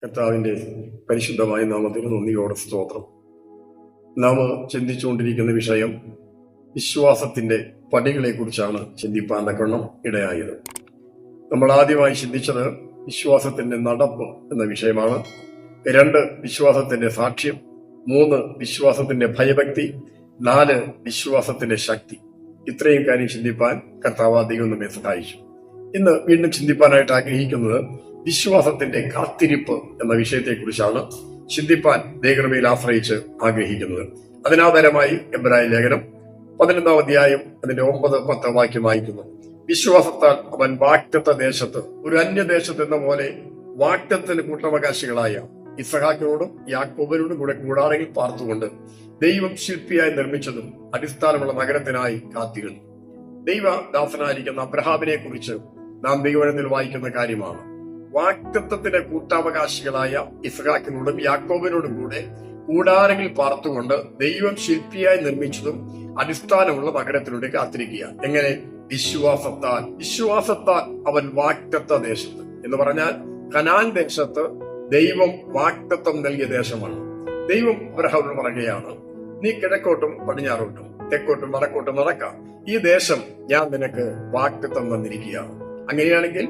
കർത്താവിന്റെ പരിശുദ്ധമായ നാമത്തിന് നന്ദിയോടെ സ്തോത്രം. നാം ചിന്തിച്ചുകൊണ്ടിരിക്കുന്ന വിഷയം വിശ്വാസത്തിന്റെ പടികളെ കുറിച്ചാണ് ചിന്തിപ്പാൻ തക്കവണ്ണം ഇടയായത്. നമ്മൾ ആദ്യമായി ചിന്തിച്ചത് വിശ്വാസത്തിന്റെ നടപ്പ് എന്ന വിഷയമാണ്. 2 വിശ്വാസത്തിന്റെ സാക്ഷ്യം, 3 വിശ്വാസത്തിന്റെ ഭയഭക്തി, 4 വിശ്വാസത്തിന്റെ ശക്തി. ഇത്രയും കാര്യം ചിന്തിപ്പാൻ കർത്താവ് ദൈവം നമ്മെ സഹായിച്ചു. ഇന്ന് വീണ്ടും ചിന്തിപ്പാനായിട്ട് ആഗ്രഹിക്കുന്നത് വിശ്വാസത്തിന്റെ കാത്തിരിപ്പ് എന്ന വിഷയത്തെക്കുറിച്ചാണ് ചിന്തിപ്പാൻ ദൈവകൃപയിൽ ആശ്രയിച്ച് ആഗ്രഹിക്കുന്നത്. അതിനാധാരമായി എബ്രായ ലേഖനം 11-ാം അധ്യായം അതിന്റെ 9-10 വാക്യം വായിക്കുന്നു. വിശ്വാസത്താൽ അവൻ വാഗ്ദത്ത ദേശത്ത് ഒരു അന്യദേശത്ത് എന്ന പോലെ വാഗ്ദത്തത്തിന് കൂട്ടവകാശികളായ ഇസ്ഹാക്കിനോടും യാക്കോബിനോടും കൂടെ കൂടാരങ്ങളിൽ പാർത്തുകൊണ്ട് ദൈവം ശില്പിയായി നിർമ്മിച്ചതും അടിസ്ഥാനമുള്ള നഗരത്തിനായി കാത്തിരുന്നു. ദൈവദാസനായിരിക്കുന്ന അബ്രഹാമിനെ കുറിച്ച് നാം ദൈവവചനത്തിൽ വായിക്കുന്ന കാര്യമാണ്. വാഗ്ദത്തത്തിന്റെ കൂട്ടാവകാശികളായ ഇസ്ഹാക്കിനോടും യാക്കോബിനോടും കൂടെ കൂടാരങ്ങളിൽ പാർത്തുകൊണ്ട് ദൈവം ശില്പിയായി നിർമ്മിച്ചതും അടിസ്ഥാനമുള്ള നഗരത്തിലൂടെ കാത്തിരിക്കുക. എങ്ങനെ? വിശ്വാസത്താൽ അവൻ വാഗ്ദത്ത ദേശത്ത് എന്ന് പറഞ്ഞാൽ കനാൻ ദേശത്ത് ദൈവം വാഗ്ദത്തം നൽകിയ ദേശമാണ്. ദൈവം അബ്രഹാമിനോട് പറയുകയാണ്, നീ കിഴക്കോട്ടും പടിഞ്ഞാറോട്ടും തെക്കോട്ടും വടക്കോട്ടും നടക്കാം, ഈ ദേശം ഞാൻ നിനക്ക് വാഗ്ദത്തം തന്നിരിക്കുകയാണ്. അങ്ങനെയാണെങ്കിൽ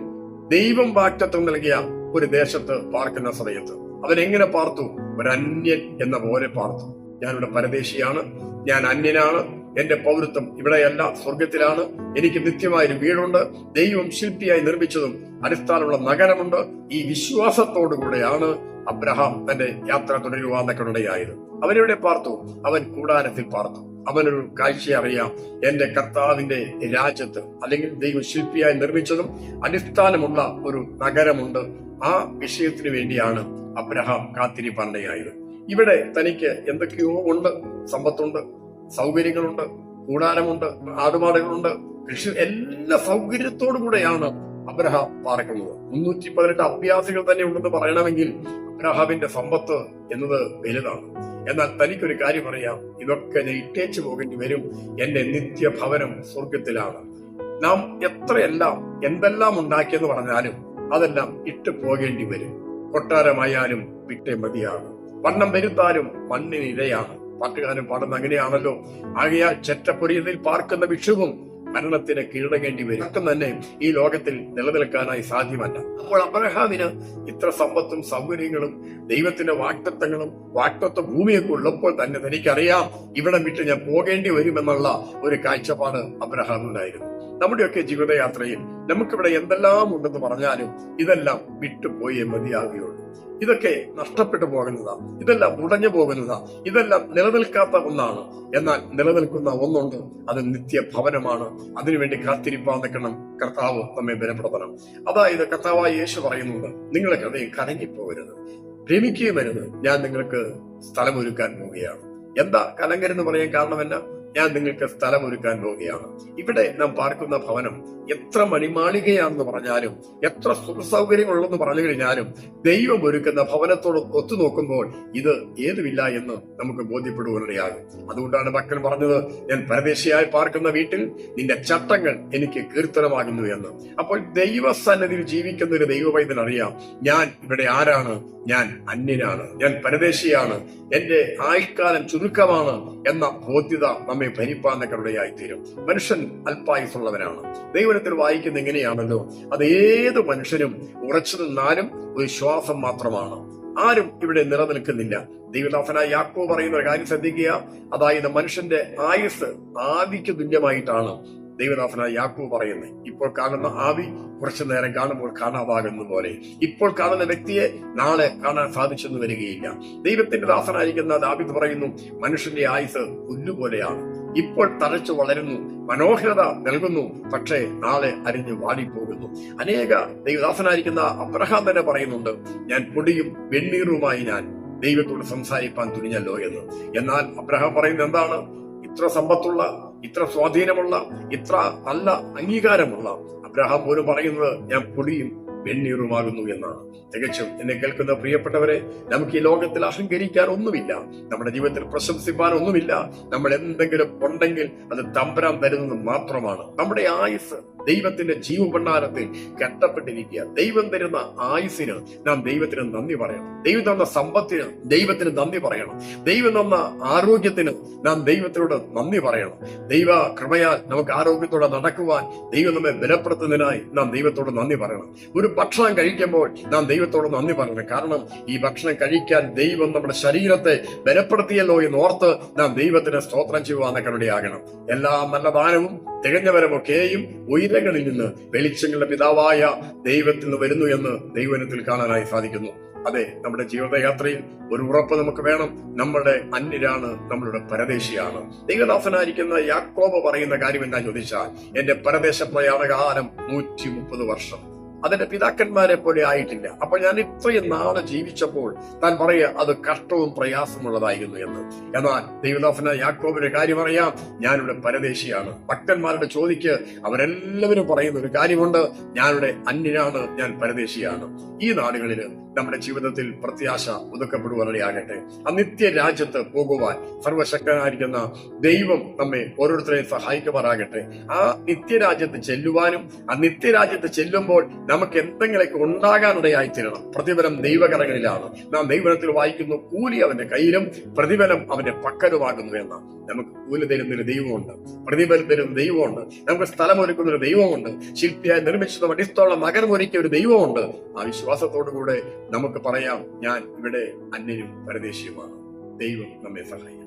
ദൈവം വാഗ്ദത്തം നൽകിയ ഒരു ദേശത്ത് പാർക്കുന്ന സമയത്ത് അവൻ എങ്ങനെ പാർത്തു? ഒരു അന്യൻ എന്ന പോലെ പാർത്തു. ഞാനിവിടെ പരദേശിയാണ്, ഞാൻ അന്യനാണ്, എന്റെ പൗരത്വം ഇവിടെയല്ല, സ്വർഗത്തിലാണ്, എനിക്ക് നിത്യമായൊരു വീടുണ്ട്, ദൈവം ശില്പിയായി നിർമ്മിച്ചതും അടിസ്ഥാനമുള്ള നഗരമുണ്ട്. ഈ വിശ്വാസത്തോടുകൂടെയാണ് അബ്രഹാം തന്റെ യാത്ര തുടരുവാന്നൊക്കെയായത്. അവനെവിടെ പാർത്തു? അവൻ കൂടാരത്തിൽ പാർത്തു. അവനൊരു കാഴ്ച അറിയാം, എന്റെ കർത്താവിന്റെ രാജ്യത്ത് അല്ലെങ്കിൽ ദൈവം ശില്പിയായി നിർമ്മിച്ചതും അടിസ്ഥാനമുള്ള ഒരു നഗരമുണ്ട്. ആ വിഷയത്തിന് വേണ്ടിയാണ് അബ്രഹാം കാത്തിരിപ്പാനിടയായത്. ഇവിടെ തനിക്ക് എന്തൊക്കെയോ ഉണ്ട്, സമ്പത്തുണ്ട്, സൗകര്യങ്ങളുണ്ട്, കൂടാരമുണ്ട്, ആടുമാടുകളുണ്ട്, കൃഷി, എല്ലാ സൗകര്യത്തോടു കൂടെയാണ് അബ്രഹാം പാർക്കുന്നത്. 318 അഭ്യാസികൾ തന്നെ ഉണ്ടെന്ന് പറയണമെങ്കിൽ അബ്രഹാമിന്റെ സമ്പത്ത് എന്നത് വലുതാണ്. എന്നാൽ തനിക്കൊരു കാര്യം അറിയാം, ഇതൊക്കെ ഞാൻ ഇട്ടേച്ചു പോകേണ്ടി വരും, എന്റെ നിത്യഭവനം സ്വർഗത്തിലാണ്. നാം എന്തെല്ലാം ഉണ്ടാക്കിയെന്ന് പറഞ്ഞാലും അതെല്ലാം ഇട്ടു പോകേണ്ടി വരും. കൊട്ടാരമായാലും വിട്ടേ മതിയാകും, വണ്ണം വരുത്താനും മണ്ണിന് ഇരയാണ്. പാട്ടുകാരൻ പാടുന്ന അങ്ങനെയാണല്ലോ. ആകയാൽ ചെറ്റപ്പൊരിയതിൽ പാർക്കുന്ന ഭിക്ഷുവും മരണത്തിന് കീഴടങ്ങേണ്ടി വരും. ആർക്കും തന്നെ ഈ ലോകത്തിൽ നിലനിൽക്കാനായി സാധ്യമല്ല. അപ്പോൾ അബ്രഹാമിന് ഇത്ര സമ്പത്തും സൗകര്യങ്ങളും ദൈവത്തിന്റെ വാഗ്ദത്തങ്ങളും വാഗ്ദത്ത ഭൂമിയൊക്കെ ഉള്ളപ്പോൾ തന്നെ തനിക്കറിയാം, ഇവിടം വിട്ട് ഞാൻ പോകേണ്ടി വരുമെന്നുള്ള ഒരു കാഴ്ചപ്പാട് അബ്രഹാമിനുണ്ടായിരുന്നു. നമ്മുടെയൊക്കെ ജീവിതയാത്രയിൽ നമുക്കിവിടെ എന്തെല്ലാം ഉണ്ടെന്ന് പറഞ്ഞാലും ഇതെല്ലാം വിട്ടുപോയേ മതിയാകുകയുള്ളൂ. ഇതൊക്കെ നഷ്ടപ്പെട്ടു പോകുന്നതാ, ഇതെല്ലാം ഉടഞ്ഞു പോകുന്നതാ, ഇതെല്ലാം നിലനിൽക്കാത്ത ഒന്നാണ്. എന്നാൽ നിലനിൽക്കുന്ന ഒന്നുണ്ട്, അത് നിത്യഭവനമാണ്. അതിനുവേണ്ടി കാത്തിരിപ്പാന്നിക്കണം കർത്താവ് നമ്മെ ബലപ്പെടുത്തണം. അതായത് കർത്താവായ യേശു പറയുന്നുണ്ട്, നിങ്ങളെ ഹൃദയം കലങ്ങിപ്പോകരുത്, ഭ്രമിക്കുകയും വരുത്, ഞാൻ നിങ്ങൾക്ക് സ്ഥലമൊരുക്കാൻ പോവുകയാണ്. എന്താ കലങ്കരെന്ന് പറയാൻ കാരണമെന്ന? ഞാൻ നിങ്ങൾക്ക് സ്ഥലമൊരുക്കാൻ പോവുകയാണ്. ഇവിടെ നാം പാർക്കുന്ന ഭവനം എത്ര മണിമാളികയാണെന്ന് പറഞ്ഞാലും എത്ര സുഖസൗകര്യങ്ങളുള്ളെന്ന് പറഞ്ഞു കഴിഞ്ഞാലും ദൈവം ഒരുക്കുന്ന ഭവനത്തോട് ഒത്തുനോക്കുമ്പോൾ ഇത് ഏതുമില്ല എന്ന് നമുക്ക് ബോധ്യപ്പെടുവാനിടയാകും. അതുകൊണ്ടാണ് ഭക്തൻ പറഞ്ഞത്, ഞാൻ പരദേശിയായി പാർക്കുന്ന വീട്ടിൽ നിന്റെ ചട്ടങ്ങൾ എനിക്ക് കീർത്തനമാകുന്നു എന്ന്. അപ്പോൾ ദൈവസന്നിധിയിൽ ജീവിക്കുന്ന ഒരു ദൈവവൈദ്യൻ അറിയാം, ഞാൻ ഇവിടെ ആരാണ്? ഞാൻ അന്യനാണ്, ഞാൻ പരദേശിയാണ്, എന്റെ ആയുഷ്കാലം ചുരുക്കമാണ് എന്ന ബോധ്യത നമ്മെ ഭരിപ്പാന്നൊക്കെയായിത്തീരും. മനുഷ്യൻ അല്പായുസുള്ളവനാണ്. ദൈവത്തിൽ വായിക്കുന്ന എങ്ങനെയാണല്ലോ, അത് ഏത് മനുഷ്യനും ഉറച്ചു നിന്നാലും ഒരു ശ്വാസം മാത്രമാണ്. ആരും ഇവിടെ നിലനിൽക്കുന്നില്ല. ദൈവദാസനായ യാക്കോബ് പറയുന്ന ഒരു കാര്യം ശ്രദ്ധിക്കുക. അതായത് മനുഷ്യന്റെ ആയുസ് ആവിക്ക് തുല്യമായിട്ടാണ് ദൈവദാസനായ യാക്കോബ് പറയുന്നത്. ഇപ്പോൾ കാണുന്ന ആവി കുറച്ചു നേരം കാണുമ്പോൾ കാണാതാകുന്ന പോലെ, ഇപ്പോൾ കാണുന്ന വ്യക്തിയെ നാളെ കാണാൻ സാധിച്ചെന്ന് വരികയില്ല. ദൈവത്തിന്റെ ദാസനായിരിക്കുന്ന ദാവീദ് പറയുന്നു, മനുഷ്യന്റെ ആയുസ് പുല്ലുപോലെയാണ്, ഇപ്പോൾ തഴച്ചു വളരുന്നു, മനോഹരത നൽകുന്നു, പക്ഷേ നാളെ അരിഞ്ഞു വാടിപ്പോകുന്നു. അനേക ദൈവദാസനായിരിക്കുന്ന അബ്രഹാം തന്നെ പറയുന്നുണ്ട്, ഞാൻ പൊടിയും വെണ്ണീറുമായി ഞാൻ ദൈവത്തോട് സംസാരിപ്പാൻ തുനിഞ്ഞല്ലോ എന്ന്. എന്നാൽ അബ്രഹാം പറയുന്നത് എന്താണ്? ഇത്ര സമ്പത്തുള്ള, ഇത്ര സ്വാധീനമുള്ള, ഇത്ര നല്ല അംഗീകാരമുള്ള അബ്രഹാം പോലും പറയുന്നത്, ഞാൻ പൊടിയും വെണ്ണീറുമാകുന്നു എന്നാണ്. തികച്ചും എന്നെ കേൾക്കുന്ന പ്രിയപ്പെട്ടവരെ, നമുക്ക് ഈ ലോകത്തിൽ അഹങ്കരിക്കാൻ ഒന്നുമില്ല, നമ്മുടെ ജീവിതത്തിൽ പ്രശംസിപ്പാൻ ഒന്നുമില്ല. നമ്മൾ എന്തെങ്കിലും ഉണ്ടെങ്കിൽ അത് തമ്പുരാൻ തരുന്നത് മാത്രമാണ്. നമ്മുടെ ആയുസ് ദൈവത്തിന്റെ ജീവഭണ്ഡാരത്തിൽ കെട്ടപ്പെട്ടിരിക്കുക. ദൈവം തരുന്ന ആയുസിന് നാം ദൈവത്തിന് നന്ദി പറയണം. ദൈവം തന്ന സമ്പത്തിന് ദൈവത്തിന് നന്ദി പറയണം. ദൈവം തന്ന ആരോഗ്യത്തിന് നാം ദൈവത്തിനോട് നന്ദി പറയണം. ദൈവ കൃപയാൽ നമുക്ക് ആരോഗ്യത്തോടെ നടക്കുവാൻ ദൈവം നമ്മെ ബലപ്പെടുത്തുന്നതിനായി നാം ദൈവത്തോട് നന്ദി പറയണം. ഒരു ഭക്ഷണം കഴിക്കുമ്പോൾ നാം ദൈവത്തോട് നന്ദി പറയണം. കാരണം ഈ ഭക്ഷണം കഴിക്കാൻ ദൈവം നമ്മുടെ ശരീരത്തെ ബലപ്പെടുത്തിയല്ലോ എന്ന് ഓർത്ത് നാം ദൈവത്തിന് സ്തോത്രം ചെയ്യുവാൻ കരുണയാകണം. എല്ലാ നല്ല ദാനവും തികഞ്ഞവരമൊക്കെയും ഉയരങ്ങളിൽ നിന്ന് വെളിച്ചങ്ങളുടെ പിതാവായ ദൈവത്തിൽ നിന്ന് വരുന്നു എന്ന് ദൈവത്തിൽ കാണാനായി സാധിക്കുന്നു. അതെ, നമ്മുടെ ജീവിതയാത്രയിൽ ഒരു ഉറപ്പ് നമുക്ക് വേണം. നമ്മുടെ അന്യരാണ്, നമ്മളുടെ പരദേശിയാണ്. ദൈവദാസനായിരിക്കുന്ന യാക്കോബ് പറയുന്ന കാര്യം എന്താ ചോദിച്ചാൽ, എന്റെ പരദേശ പ്രയാണകാലം 130 വർഷം. അതിന്റെ പിതാക്കന്മാരെ പോലെ ആയിട്ടില്ല. അപ്പൊ ഞാൻ ഇത്രയും നാളെ ജീവിച്ചപ്പോൾ താൻ പറയുക അത് കഷ്ടവും പ്രയാസമുള്ളതായിരുന്നു എന്ന്. എന്നാൽ ദൈവദാസന യാക്കോബിന്റെ കാര്യം അറിയാം, ഞാനിവിടെ പരദേശിയാണ്. ഭക്തന്മാരുടെ ചോദിക്ക് അവരെല്ലാവരും പറയുന്ന ഒരു കാര്യമുണ്ട്, ഞാനിവിടെ അന്യനാണ്, ഞാൻ പരദേശിയാണ്. ഈ നാടുകളിൽ നമ്മുടെ ജീവിതത്തിൽ പ്രത്യാശ ഒതുക്കപ്പെടുവാനിടയാകട്ടെ. ആ നിത്യ രാജ്യത്ത് പോകുവാൻ സർവശക്തനായിരിക്കുന്ന ദൈവം നമ്മെ ഓരോരുത്തരെയും സഹായിക്കുമാറാകട്ടെ. ആ നിത്യരാജ്യത്ത് ചെല്ലുവാനും ആ നിത്യരാജ്യത്ത് ചെല്ലുമ്പോൾ നമുക്ക് എന്തെങ്കിലുമൊക്കെ ഉണ്ടാകാനിടയായി തീരണം. പ്രതിഫലം ദൈവകരങ്ങളിലാണ്. നാം ദൈവത്തിൽ വായിക്കുന്നു, കൂലി അവന്റെ കയ്യിലും പ്രതിഫലം അവന്റെ പക്കലുമാകുന്നു എന്ന. നമുക്ക് കൂലി തരുന്നൊരു ദൈവമുണ്ട്, പ്രതിഫലം തരുന്ന ദൈവമുണ്ട്, നമുക്ക് സ്ഥലമൊരുക്കുന്ന ഒരു ദൈവമുണ്ട്, ശില്പിയായി നിർമ്മിച്ചതും അടിസ്ഥാന നഗരമൊരുക്കിയ ഒരു ദൈവമുണ്ട്. ആ വിശ്വാസത്തോടുകൂടെ നമുക്ക് പറയാം, ഞാൻ ഇവിടെ അന്യനും പരദേശിയുമാണ്. ദൈവം നമ്മെ സഹായിക്കും.